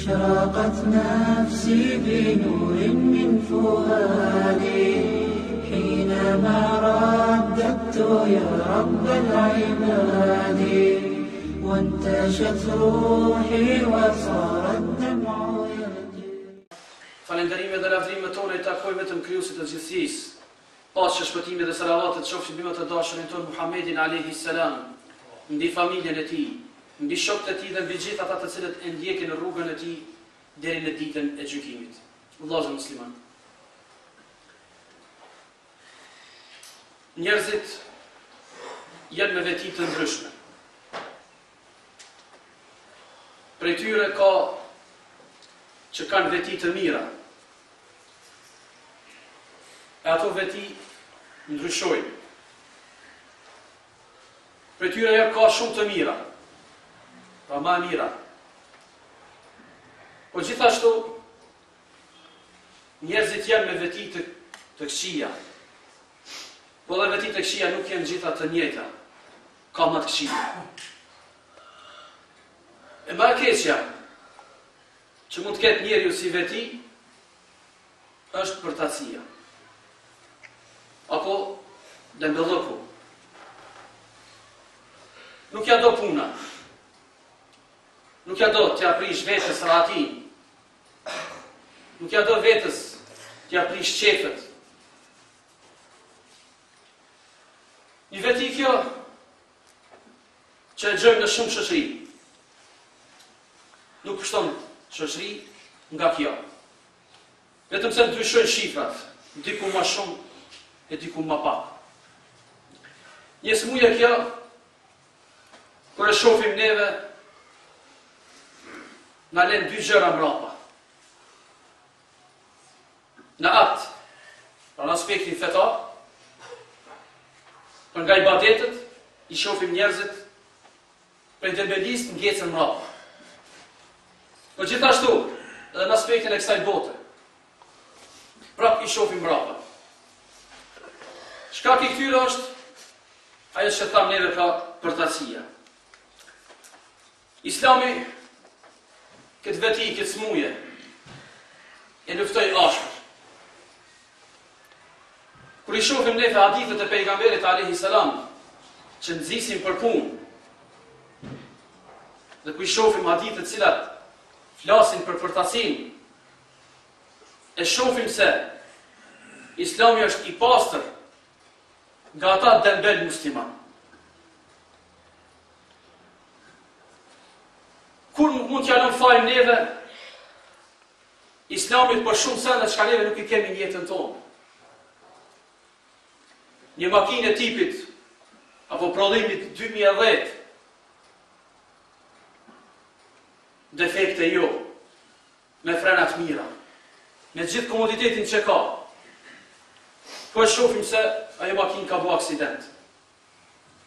أشرقت نفسي بنور من فؤادي حينما رددت يا رب العباد وانتشت روحي وصار الدمع يجري. Falënderimet dhe lavdrimet tona I takojnë vetëm Krijuesit të gjithësisë. Paqja, shpëtimi dhe salavatet qofshin mbi të dashurin ton Muhammedin alayhi salam, mbi familjen e tij, mbi shokët e tij dhe mbi gjithë ata të cilët e ndjekin rrugën e tij deri në ditën e gjykimit. Vëllezër musliman. Njerëzit janë me veti të ndryshme. Prej tyre ka që kanë veti të mira. E ato veti ndryshojnë. Prej tyre ka shumë të mira, pra ma mira. Po gjithashtu, njerëzit janë me veti të këqija. Po dhe veti të këqija nuk janë gjitha të njëjta, ka më të këqija. E më e keqja, që mund të ketë njeriu si veti, është përtatësia. Apo dembellëku. Nuk ja do puna. Nuk ja do t'ja prish vetës rahatin. Nuk ja do vetës t'ja prish qefët. Një veti kjo që e gjojmë në shumë shoqëri. Nuk pështon shoqëri nga kjo. Vetëm se ndryshojnë shifrat, diku ma shumë e diku ma pak. Një smuje kjo, kër e shofim neve, na len dy gjëra mbrapa. Në atë, pra në aspektin fetar, për nga ibadetet, I shofim njerëzit, për dembelist ngecën mbrapa. Po gjithashtu, edhe në aspektin e kësaj bote, prap I shofim mbrapa. Shkak I këtyre është ajo që tham neve pra përtatësia. Islami këtë veti, këtë smuje, e luftoi ashpër. Kur I shohim neve hadithet e pejgamberit alayhi salam, që nxisin për punë, dhe kur I shohim hadithet cilat flasin për përtatësinë, e shohim se Islami është I pastër nga ata dembel musliman. Kur mund t'ja lëm fajin neve Islamit për shumë sende që neve nuk I kemi në jetën tonë. Një makinë e tipit apo prodhimit 2010 defekte jo, me frenat mira, me gjithë komoditetin që ka. Po e shofim se ajo makinë ka bu aksident.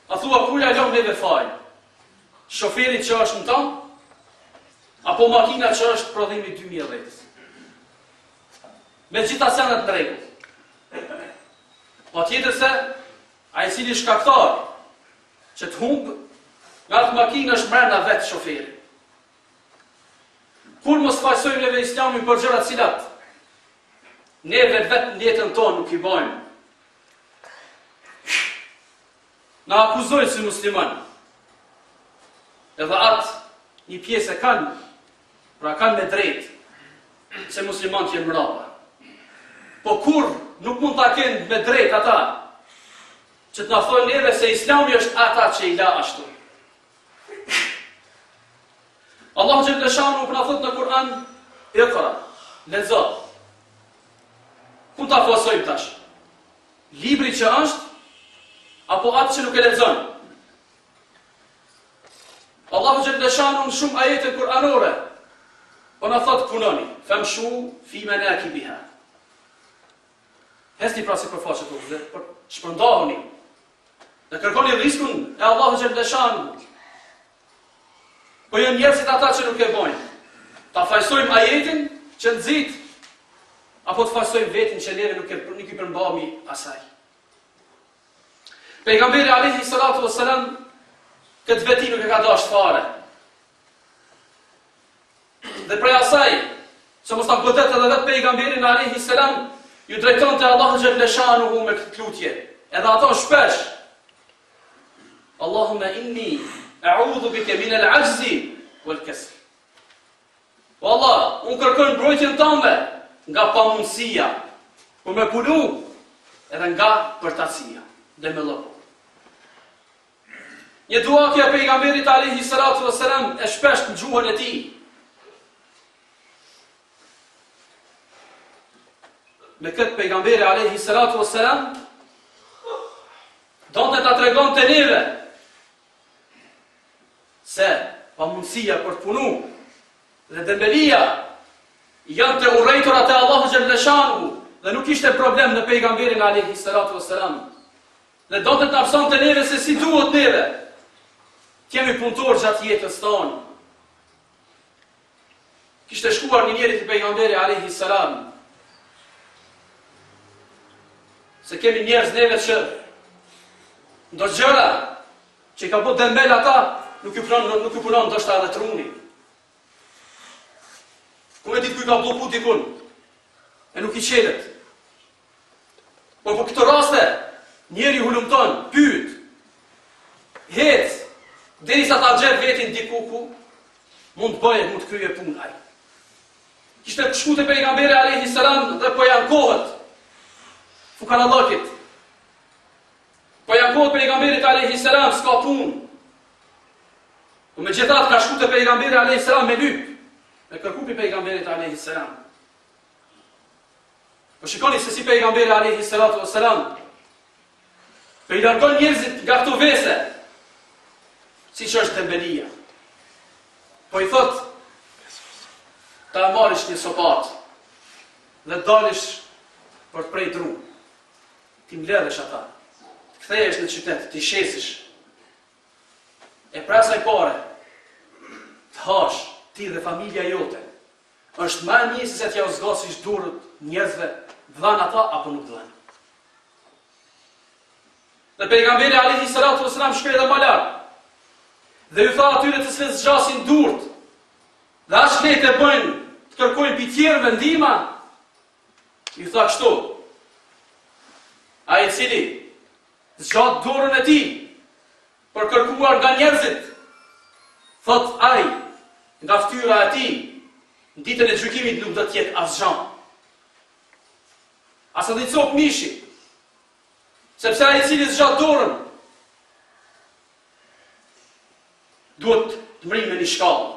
A thua kuja lëm neve fajin? Shoferit që është në tanë, apo makina që është prodhimi 2010. Me gjitha senet në rregull. Pa tjetër se, a I cili shkaktar që të humbë, nga të makinë është mrena vetë shoferi. Kur mos fajsojmë neve Islamin për gjërat cilat, neve vetë në jetën tonë nuk I bajmë. Na akuzojnë si musliman. Edhe atë një pjesë e kanë, pra kanë me drejtë, se muslimanët jenë mrapa. Po kur nuk mund ta kenë me drejtë ata, që të na thonë neve se Islami është ata që I la ashtu. Allahu xhalla shanu për na thotë në Kur'an, Iqra, lexo. Ku ta fosojmë tash? Libri që është, apo atë që nuk e lexon? Allahu xhalla shanu në shumë ajete kur'anore, po na thotë punoni, famshu fi manakibiha. Hesni pra si përfaqe të dhe shpërndahuni dhe kërkoni riskun e Allahu xhalla shanu. Po janë njerëzit ata që nuk e bojnë. Ta fajsojmë ajetin që nxit, apo të fajsojmë vetin që neve nuk I përmbahemi asaj. Pejgamberi alayhi salatu wassalam këtë veti nuk e ka dashur fare. dhe prej asaj, që mos ta godet edhe vetë pejgamberin alayhi salam, ju drejtonte Allahu xhalla shanuhu me këtë lutje. Edhe ato shpesh. Allahumma inni a'udhu bika min al-'ajzi wal-kasal. O Allah, unë kërkoj mbrojtjen tënde nga pamundësia, por me punu edhe nga përtatësia dhe me lloj. Një dua kja pejgamberit alayhi salatu wassalam e shpesh në gjuhën e tij. Me këtë pejgamberi alayhi salatu wassalam donte ta tregonte neve se pamundësia për të punu dhe dembelia janë të urrejtura te Allahu xhalla shanuhu dhe nuk ishte problem në pejgamberin alayhi salatu wassalam. Dhe donte të mësonte neve se si duhet neve kemi punëtor gjatë jetës tonë. Kishte shkuar një njeri të pejgamberi alayhi salam. Se kemi njerëz neve që ndo gjëra që i ka bërë dembel ata, nuk ju punon ndoshta edhe truni. Ku e ditë ku i ka bloku dikun, e nuk i qelet. Por për këtë raste, njeri hulumton, pyet, hec, derisa ta gjerë vetin diku ku, mund të bëje, mund të kryje punaj. Kishte shku te pejgamberi alayhi salam dhe po janë kohët, fukarallakit. Po janë kohët pejgamberit alayhi salam, s'ka punë. Po me gjithat ka shku te pejgamberi alayhi salam me lyp, me kërku pi pejgamberit alayhi salam. Po shikoni se si pejgamberi alayhi salatu wassalam po i largon njerëzit nga këto vese, si që është dembelia. Po i thot, ta marrish një sopat dhe dalish për të prej dru. Ti mbledhesh ata, të kthehesh në qytet, ti shesish. E pra asaj pare, të hash, ti dhe familja jote, është më e mirë se t'ja u zgasish durët njerëzve, dhan ata apo nuk dhan. Dhe pejgamberi alayhi salatu wassalam shkoi edhe më lart. Dhe ju tha atyre të cilët zgjasin durët, dhe as letë e bëjnë të kërkojnë pi tjerëve ndihma, ju tha kështu: ai i cili zgjat dorën e tij për kërkuar nga njerëzit, thot ai, nga fytyra e tij, në ditën e gjykimit nuk do të jetë asgjë. Asa dhe i copë mishi, sepse ai i cili zgjat dorën, duhet të mri me një shkallë.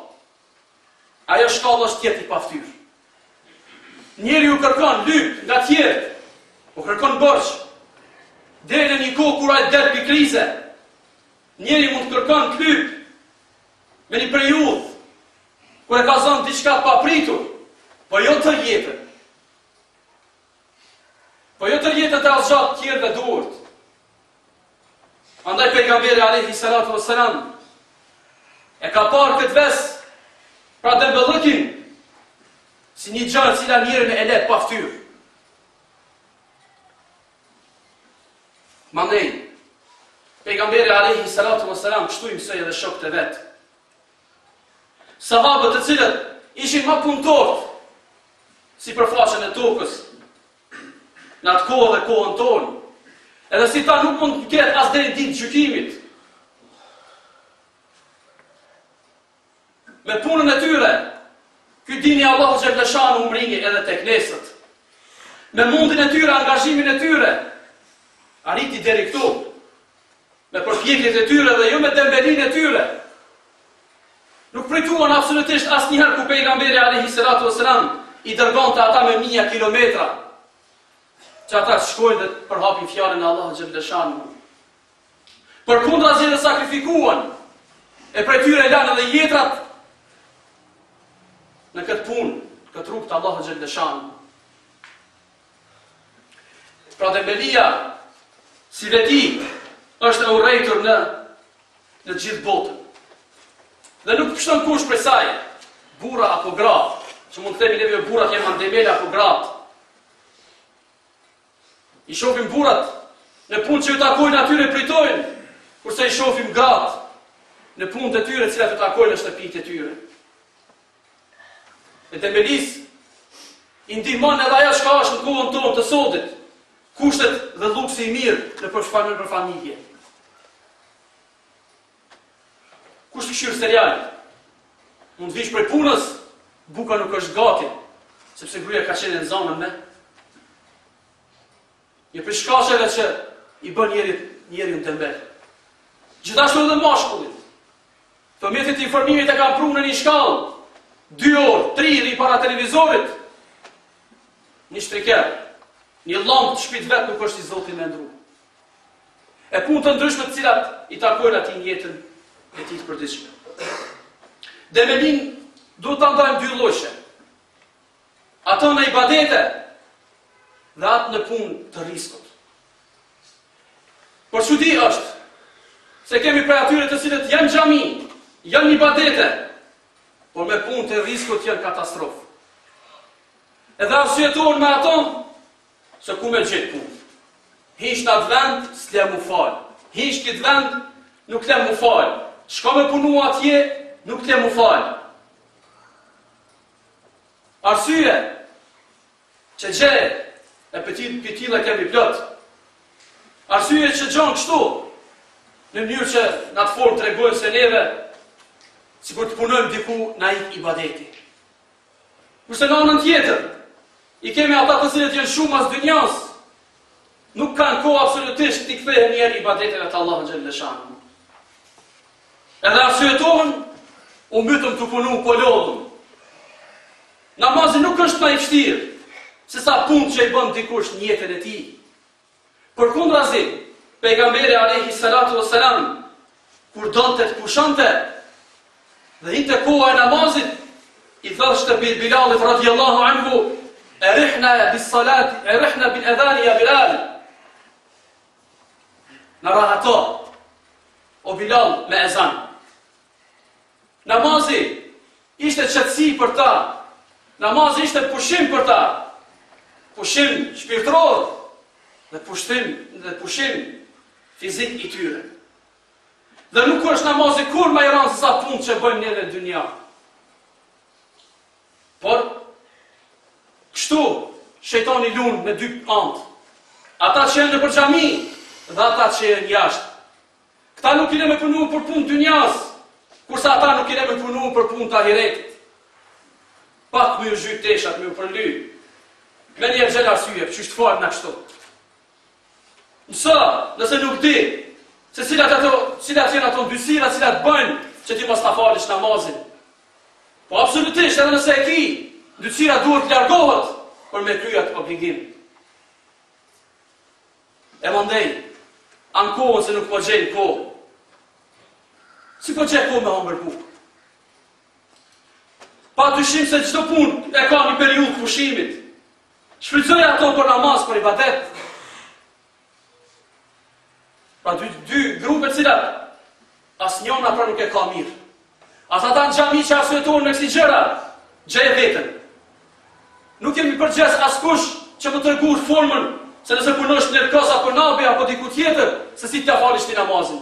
Ajo shkallë është tjetë i paftyrë. Njeri ju kërkon lyp nga tjerët, po kërkon borç, deri në një kohë kur ai del pi krize. Njeri mund të kërkon lyp me një periudhë kur e ka zonë diçka të papritur, po jo të jetën. Po jo të jetën të asgjat tjerëve duhet. Andaj pejgamberi alayhi salatu wassalam e ka parë këtë ves, pra dembellëkin, si një gjallë cila njerën e let pa ftyrë. Mandej, pejgamberi alayhi salatu wassalam kështu i mësoi edhe shokët e vet. Sahabët të cilët ishin më punëtorë si përfaqen e tokës, në atë kohë dhe kohën tonë, edhe si ta nuk mund të ketë as deri ditë gjykimit. Me punën e tyre, ky dini Allahu xhalla shanuhu mrini edhe tek nesët. Me mundin e tyre, angazhimin e tyre, arriti deri këtu. Me përpjekjet e tyre dhe jo me dembelin e tyre. Nuk prituan absolutisht asnjëherë ku pejgamberi alayhi salatu wassalam i dërgonte ata me mijë kilometra, që ata shkojnë dhe përhapin fjalën e Allahut xhalla shanuhu. Përkundrazi dhe sakrifikuan, e prej tyre lanë edhe jetrat në këtë punë, këtë rrugë të Allahut xhalla shanuhu. Pra dembelia, si veti, është e urrejtur në gjithë botën. Dhe nuk pështon kush prej saj, burra apo gratë, që mund të themi neve burrat janë dembele apo gratë. I shohim burrat në punë që ju takojnë atyre pritojnë, kurse i shohim gratë në punët e tyre cilat ju takojnë në shtëpitë e tyre. e themelis, i ndihmon edhe ajo çka është në kohën tonë të sotit, kushtet dhe luksi i mirë në për familje. Kush të këshirë serialit? Mund të vish prej punës, buka nuk është gati, sepse gruaja ka qenë në zonën me. Një për shkaqeve që i bën njeri në tembel. Gjithashtu edhe mashkullit. Fëmijët e informimit e kanë prunë në një shkallë, 2 orë, 3 orë para televizorit, një shtriker, një llampë të shtëpit vetë nuk është i Zotit me ndru. E punë të ndryshme të cilat i takojnë atij në jetën e tij të përditshme. Demelin duhet ta ndajmë 2 lloje. Ato në ibadete dhe atë në punë të riskut. Por çudi është se kemi prej atyre të cilët janë xhami, janë ibadete, por me punë të riskut janë katastrofë. Edhe arsyetohen me ato se ku me gjetë punë. Hish në atë vend, s'le mu falë. Hish këtë vend, nuk le mu falë. Shko me punu atje, nuk le mu falë. Arsye që gjeje, e pëtile kemi plot. Arsye që gjonë kështu, në mënyrë që në atë formë të regojnë se neve, si kur të punojmë diku na i ibadeti. Kurse në anën tjetër, i kemi ata të cilët janë shumë as dynjas, nuk kanë kohë absolutisht t'i kthehen njerë ibadetet të Allahut xhallahu. Edhe arsyetohen, u mbytëm të punu po lodhëm. Namazi nuk është më i vështirë, se sa punë që i bën dikush në jetën e tij. Përkundrazi, pejgamberi alayhi salatu wassalam, kur donte të pushonte dhe hinte koha e namazit, i thoshte Bilalit radhiyallahu anhu, erihna bis salat, erihna bil adhan ya Bilal. Në rahato, o Bilal me ezan. Namazi ishte qetësi për ta, namazi ishte pushim për ta, pushim shpirtëror dhe pushim fizik i tyre. Dhe nuk është namazi kur më i rëndë se sa punë që bëjmë neve në dynja. Por, kështu, shejtani lun me 2 antë. Ata që janë në për xhami dhe ata që janë jashtë. Këta nuk i me punu për punë dynjas, kurse ata nuk i me punu për punë të ahiretit. Pak me ju zhyt teshat, me ju përly. Me një gjelë arsye, që është falë në kështu. Nësa, nëse nuk di, se cilat janë ato ndysira, cilat bëjnë që ti mos ta falish namazin. Po absolutisht, edhe nëse e ki, ndysira duhet të largohet për me kryat obligim. E mandej, anë kohën se nuk po gjenë kohë. Si po gjenë kohë me hambër bukë? Pa dyshim se çdo punë e ka një periudhë pushimit. Shfrytëzoj ato për namaz, për ibadet. Pra dy grupe cilat asnjëna pra nuk e ka mirë. Ata në xhami që arsyetohen me kësi gjëra, gjeje veten. Nuk kemi përgjes askush që më treguar formën se nëse punosh në Erkosa apo Nabi apo diku tjetër, se si t'ja falish ti namazin.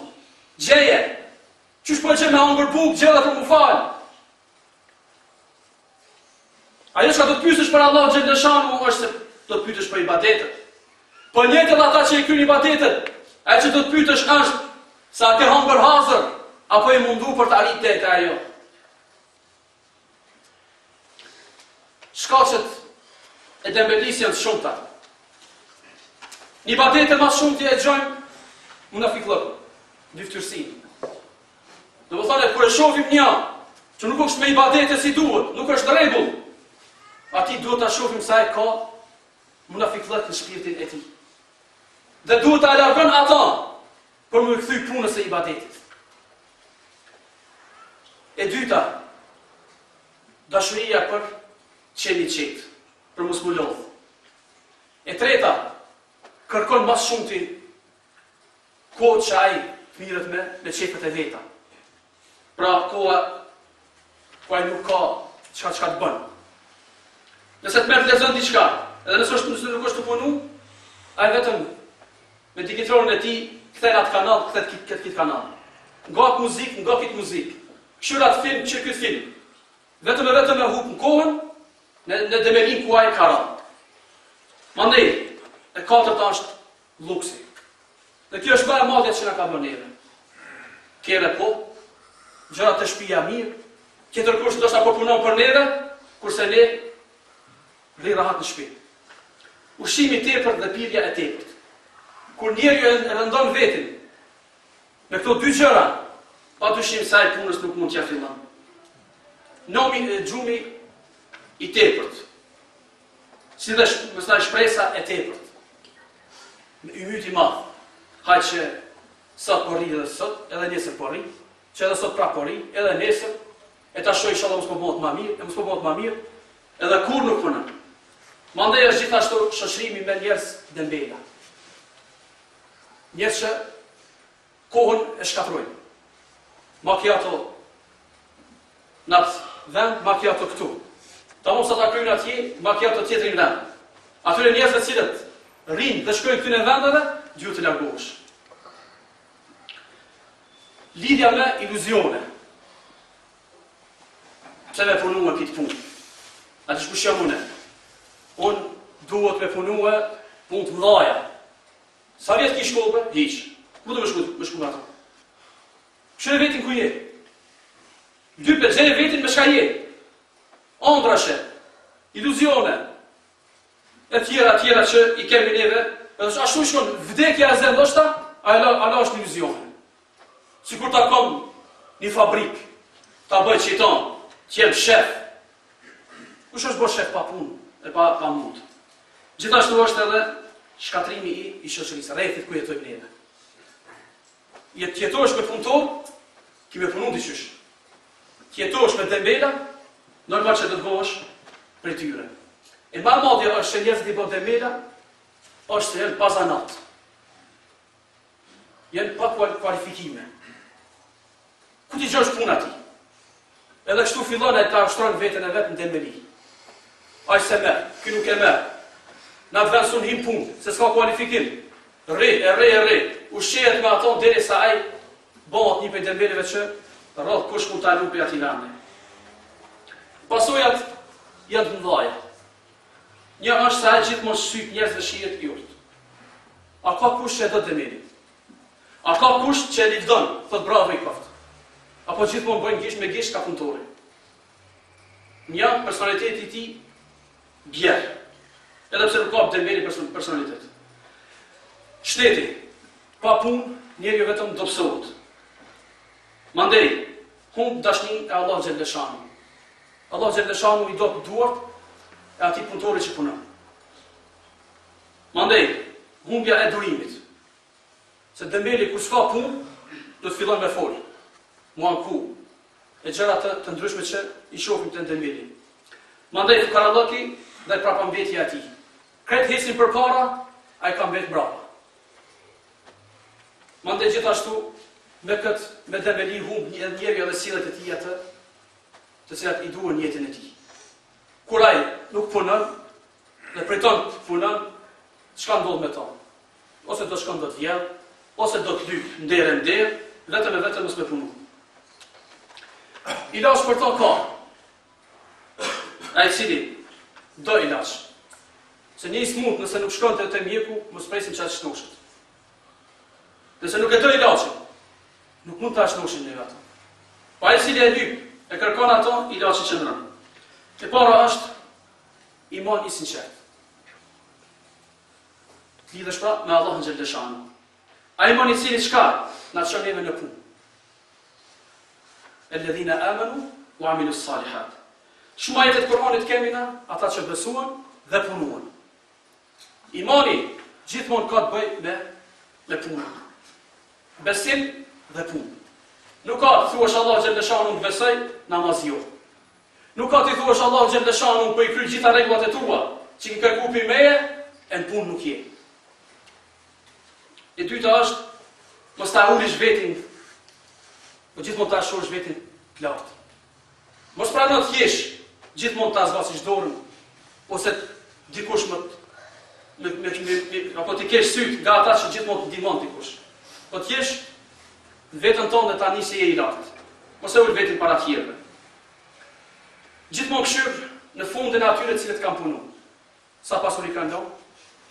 Gjeje. Qysh po gje me hangër bukë, gjeje dhe për mu falë. Ajo që do të pyesësh për Allahu xhallahu është se do të pyesësh për ibadetet. Po njëtë edhe ata që i kryjnë ibadetet, ajo që do të pyesësh është sa ke hangër hazër apo i mundu për të arritur te ajo. Shkaqet e dembelis janë të shumta. Një ibadete më shumë ti e gjojnë munafiqllëk, dyftërsinë. Do të thonë kur e shohim një që nuk është me ibadete si duhet, nuk është në rregull, ati duhet ta shohim sa e ka munafiqllëk në shpirtin e tij. Dhe duhet ta largon ata për më kthy punës së ibadetit. E dyta, dashuria për qeni qetë, për mos mu lodh. E treta, kërkon mas shumëti kohë që ai mirët me qefët e veta. Pra koha ku ai nuk ka çka të bënë. Nëse të merë të lezën diçka, edhe nëse nuk është të punu, ai vetëm me digitronin e tij kthen atë kanal, kthet këtë kanal. Nga muzikë, nga këtë muzikë. Këshyra të film, që këtë film. Vetëm e hup në kohën, në demelin ku ai ka rënë. Mandej, e katërta është luksi. Dhe kjo është më e madhe që na ka bërë neve. Kere po, gjërat të shtëpia mirë, tjetër kush ndoshta po punon për neve, kurse ne vli rahat në shtëpi. Ushqimi i tepërt dhe pirja e tepërt. Kur njeriu e rëndon vetin me këto dy gjëra, padyshim se ai punës nuk mund t'ia fillon. Nomi gjumi i tepërt. Si dhe mësaj shpresa e tepërt. I myt i madh. Hajtë që sot po rri edhe sot, edhe nesër po rri, që edhe sot prap po rri, edhe nesër, e ta shoj inshallah mos po bëhet më mirë, mos po bëhet më mirë, edhe kur nuk punon. Mandej është gjithashtu shoqërimi me njerëz dembela. Njerëz që kohën e shkatrojnë. Macchiato në atë vend, macchiato këtu. Ta mos ata kryejnë atje, macchiato tjetrin vend. Atyre njerëzve cilët rrinë dhe shkojnë këtyne vendeve, duhet të largohesh. Lidhja me iluzione. Pse me punua këtë punë? Atë shkush jam une? Unë duhet me punua punë të mëdhaja. Sa vjetë ki shkollë? Hiq. Ku do me shku ato? Shëre vetin ku je? Dype, gjene vetin me shka je. Andrashe. Iluzione. E tjera që i kemi neve. Edhe ashtu shkon, vdekja e zë ndoshta, ala është një iluzione. Sikur ta kom një fabrik, ta bëj qiton, t'jem shef. Kush është bërë shef pa punë, e pa mund. Gjithashtu është edhe shkatrimi i shoqërisë, rrethit ku jetojmë neve. T'jetosh me punëtor, ki me punu diqysh. T'jetosh me dembela, normal që do të bëhesh prej tyre. E ma madhja është që njerëzit i bën dembela, është se jenë pazanat. Jenë pa kualifikime. Ku t'i gjosh puna ti? Edhe kështu fillon e ta ushtron vetën e vetë në dembeli. Aj se merë, ky nuk e merë. Na të vendësun him punë, se s'ka kualifikim. Rri. Ushqejet me ato deri sa aj bëhet një për dembelive që rrëth kush mund t'a lupi ati lande. Pasojat janë të mëdhaja. Një është se ajë gjithmonë shqyp njerëzve shijet jurt. A ka kush që e do dembelin? A ka kush që e livdon, thot bravo i koft? Apo gjithmonë bëjnë gisht me gisht ka punëtori? Një personaliteti ti bjerë. Edhe pse nuk ka dembeli personalitet. Shteti, pa punë, njeri vetëm dobësohet. Mandej, humb dashnin e Allah Gjellëshanu. Allah Gjellëshanu i do të duart e ati punëtori që punon. Mandej, humbja e durimit. Se dembeli kur s'ka punë, do të fillon me folë. Muan ku. E gjëra të ndryshme që i shohim të dembeli. Mandej, fukarallëki dhe prapa mbetja ati. Kretë hesin për para, a i ka mbet brapa. Mandej gjithashtu, me dembeli humb njeri edhe sillet e tij atë, të cilat i duhen jetën e tij. Kur ai nuk punon, dhe priton të punon, çka ndodh me ta? Ose do shkon do të vjedh, ose do të lyp nder, vetëm e vetëm mos me punu. Ilaç për to ka. Ai cili do ilaç. Se një smut nëse nuk shkon te mjeku, mos presim çfarë shnoshet. Nëse nuk e do ilaçin, nuk mund ta shnoshin ne ato. Po ai cili e lyp, e kërkon ato, ilaçi qëndron. E para është iman i sinqert. Lidhesh pra me Allahun Gjellëshanu. Ai iman i cili çka na çon neve në punë. Alladhina amanu wa amilus salihat. Shumë ajetet Kur'anit kemi na, ata që besuan dhe punuan. Imani gjithmonë ka të bëjë me punë. Besim dhe punë. Nuk ka të thuash Allah Gjellëshanu në besoj, namaz jo. Nuk ka të thuash Allah Gjellëshanu për i kry gjitha rregullat e tua, që i kërku pi meje, e në punë nuk je. E dyta është, mos ta ulish vetin, po gjithmonë ta shosh vetin të lartë. Mos prano të jesh, gjithmonë ta zbasish dorën, ose dikush apo t'i kesh syt nga ata që gjithmonë të ndihmon dikush. Po t'jesh vetën tonë dhe tani se je i lartë. Mos e ul vetin para tjerëve. Gjithmonë këshyr në fundin atyre cilët kanë punu. Sa pasuri kanë dhënë,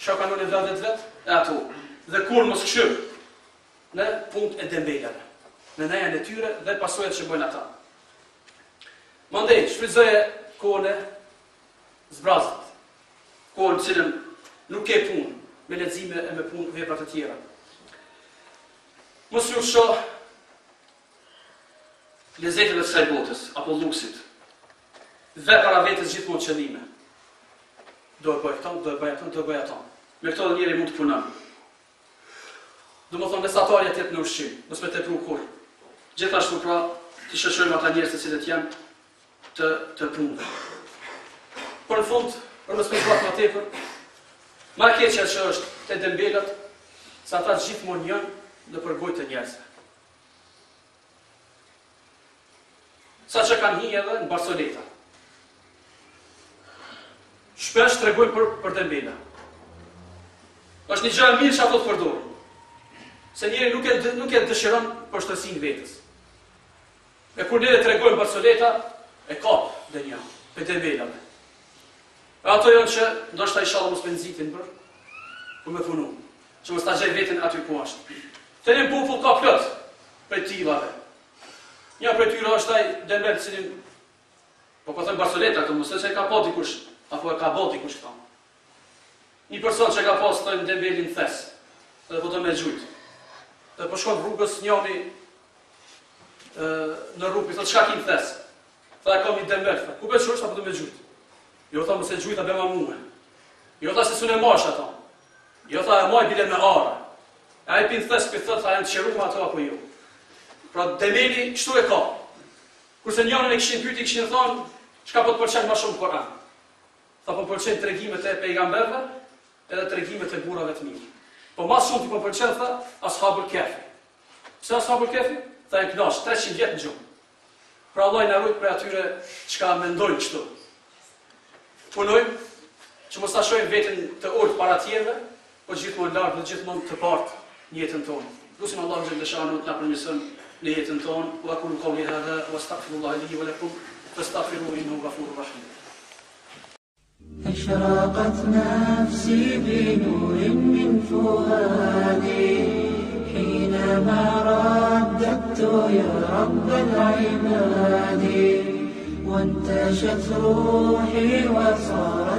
çka kanë dhënë vetë e ato. Dhe kur mos këshyr në punët e dembelave, në nejën e tyre dhe pasojat që bojnë ata. Mandej, shfrytëzoje kohën e zbrazit, kohën cilën nuk ke punë, me lexime e me punë vepra të tjera. Mos ju shoh lezetet e kësaj botës, apo luksit, dhe para vetës gjithmonë qëllime. Do e bëj këto, do e bëj ato, do e bëj ato. Me këto njëri mund të punon. Do më thonë, mesatarja tjetë në ushqim, nësë me të pru kur. Gjithashtu pra, të shëshojmë ata njerëz të cilët janë të punëve. Por në fund, për nësë me zbatë ma tepër, ma keqja që është të dembelat, sa ata gjithmonë janë në përgojtë të njerëzve. Sa që kanë hi edhe në Barceleta. Shpesh të regojnë për dembela. Është një gjë e mirë që ato të përdorin. Se njeri nuk e dëshiron për shtërsinë vetës. E kur neve të regojnë Barceleta, e kapë dhe një, për dembelave. E ato janë që ndoshta inshallah mos me nxitin për me punu. Që mos ta gjej veten aty ku është. Të një popull ka plot për tillave. Një prej tyre është ai dembel i cili po them Barceleta, këtu mos e ka pa dikush, apo e ka bë dikush këtu. Një person që ka pas të dembelin thes, edhe po të me gjujt. Dhe po shkon rrugës njëri në rrugë, thotë çka kim thes. Tha kam një dembel, ku bësh shosh apo të me gjujt? Jo tha mos e gjujta bëma mua. Jo tha se sunë mash ato. Jo tha e moj bile me ara. Ai pin thes pi thotë a janë të qeruar ato apo jo. Pra dembeli kështu e ka. Kurse njërin e kishin pyeti, kishin thonë, çka po të pëlqen më shumë Kur'an? Tha po pëlqen tregimet e pejgamberëve edhe tregimet e burrave të mirë. Po më shumë ti po pëlqen tha Ashabul Kahfi. Pse Ashabul Kahfi? Tha e knash 300 vjet në gjumë. Pra Allah na ruaj për atyre çka mendojnë kështu. Punojmë që mos ta shohim veten të ulët para tjerëve, po gjithmonë lart dhe gjithmonë të partë në jetën tonë. Lutim Allahu xhallahu xhallahu të na përmirëson në jetën tonë. Wa aqulu qawli hadha wastaghfirullaha li wa lakum fastaghfiruhu innahu ghafurur rahim. أشرقت نفسي بنور من فؤادي حينما رددت يا رب العباد وانتشت روحي وصار